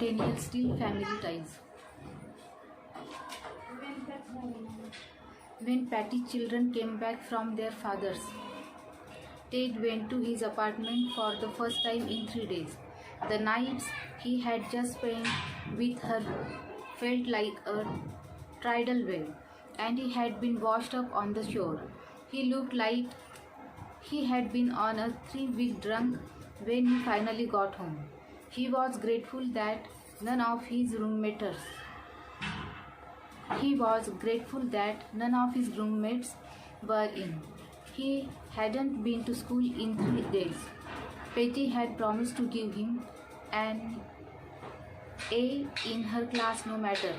Centennial still family ties. When Patty's children came back from their father's, Ted went to his apartment for the first time in 3 days. The nights he had just spent with her felt like a tidal wave, and he had been washed up on the shore. He looked like he had been on a 3 week drunk when he finally got home. He was grateful that none of his roommates he was grateful that none of his roommates were in. He hadn't been to school in 3 days. Patty had promised to give him an A in her class no matter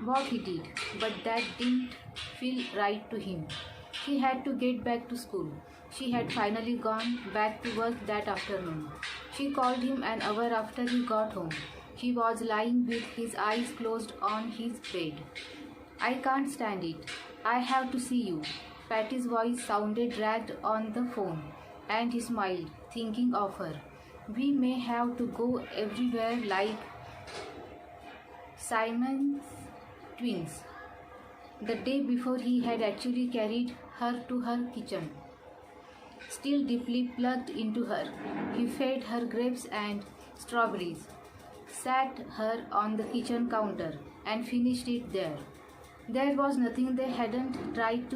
what he did, but that didn't feel right to him. He had to get back to school. She had finally gone back to work that afternoon. She called him an hour after he got home. He was lying with his eyes closed on his bed. I can't stand it. I have to see you. Patty's voice sounded ragged on the phone, and he smiled, thinking of her. We may have to go everywhere like Simon's twins. The day before, he had actually carried her to her kitchen. Still deeply plugged into her, he fed her grapes and strawberries, sat her on the kitchen counter, and finished it there. There was nothing they hadn't tried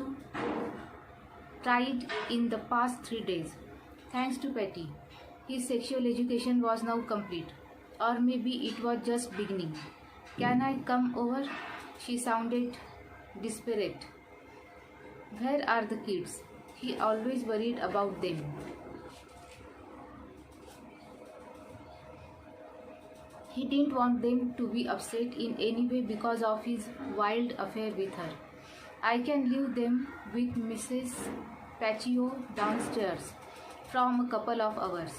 in the past 3 days. Thanks to Patty, his sexual education was now complete. Or maybe it was just beginning. Can I come over? She sounded desperate. Where are the kids? He always worried about them. He didn't want them to be upset in any way because of his wild affair with her. I can leave them with Mrs. Pacchio downstairs from a couple of hours.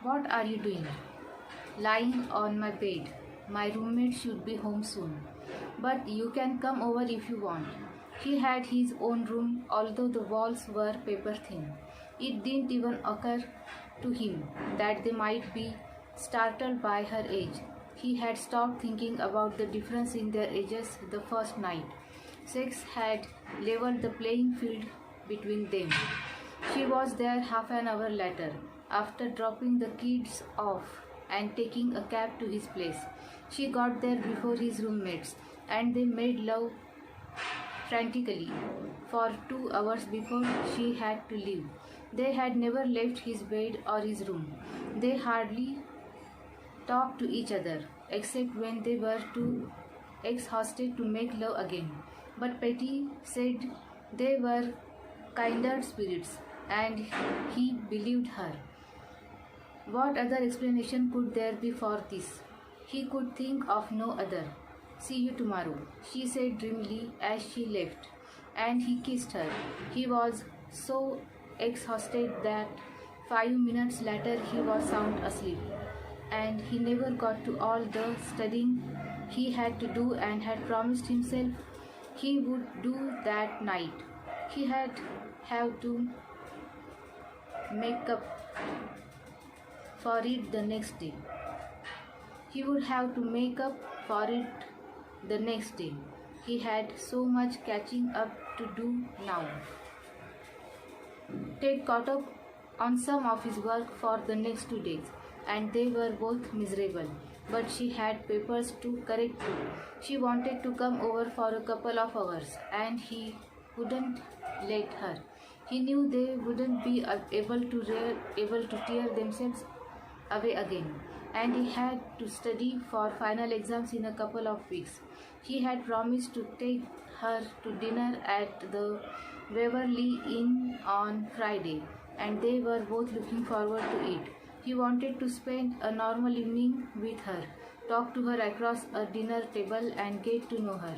What are you doing? Lying on my bed. My roommate should be home soon. But you can come over if you want. He had his own room, although the walls were paper thin. It didn't even occur to him that they might be startled by her age. He had stopped thinking about the difference in their ages the first night. Sex had leveled the playing field between them. She was there half an hour later, after dropping the kids off and taking a cab to his place. She got there before his roommates, and they made love frantically for 2 hours before she had to leave. They had never left his bed or his room. They hardly talked to each other, except when they were too exhausted to make love again. But Patty said they were kinder spirits, and he believed her. What other explanation could there be for this? He could think of no other. See you tomorrow, she said dreamily as she left, and he kissed her. He was so exhausted that 5 minutes later he was sound asleep, and he never got to all the studying he had to do and had promised himself he would do that night. He had have to make up for it the next day. He would have to make up for it the next day. He had so much catching up to do now. Ted caught up on some of his work for the next 2 days, and they were both miserable. But she had papers to correct too. She wanted to come over for a couple of hours, and he wouldn't let her. He knew they wouldn't be able to tear themselves away again, and he had to study for final exams in a couple of weeks. He had promised to take her to dinner at the Waverly Inn on Friday, and they were both looking forward to it. He wanted to spend a normal evening with her, talk to her across a dinner table and get to know her,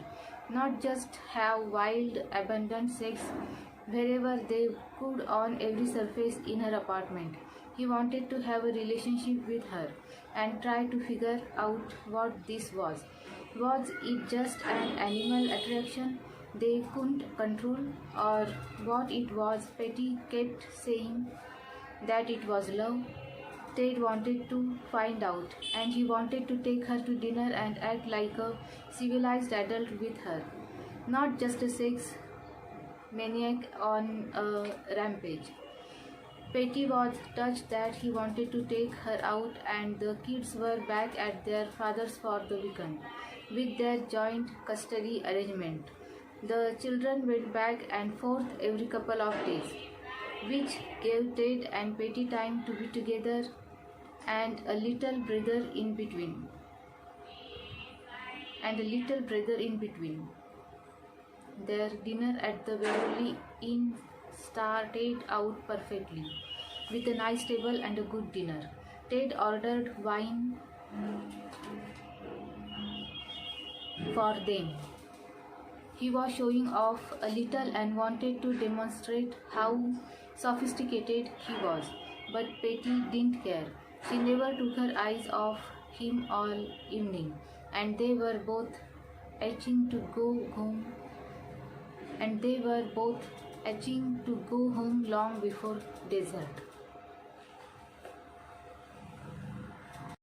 not just have wild, abandoned sex wherever they could on every surface in her apartment. He wanted to have a relationship with her and try to figure out what this was. Was it just an animal attraction they couldn't control, or what it was? Patty kept saying that it was love. Ted wanted to find out, and he wanted to take her to dinner and act like a civilized adult with her, not just a sex maniac on a rampage. Petty was touched that he wanted to take her out, and the kids were back at their father's for the weekend, with their joint custody arrangement. The children went back and forth every couple of days, which gave Ted and Petty time to be together and a little brother in between. Their dinner at the Beverly Inn started out perfectly, with a nice table and a good dinner. Ted ordered wine for them. He was showing off a little and wanted to demonstrate how sophisticated he was, but Petty didn't care. She never took her eyes off him all evening, and they were both itching to go home long before dessert.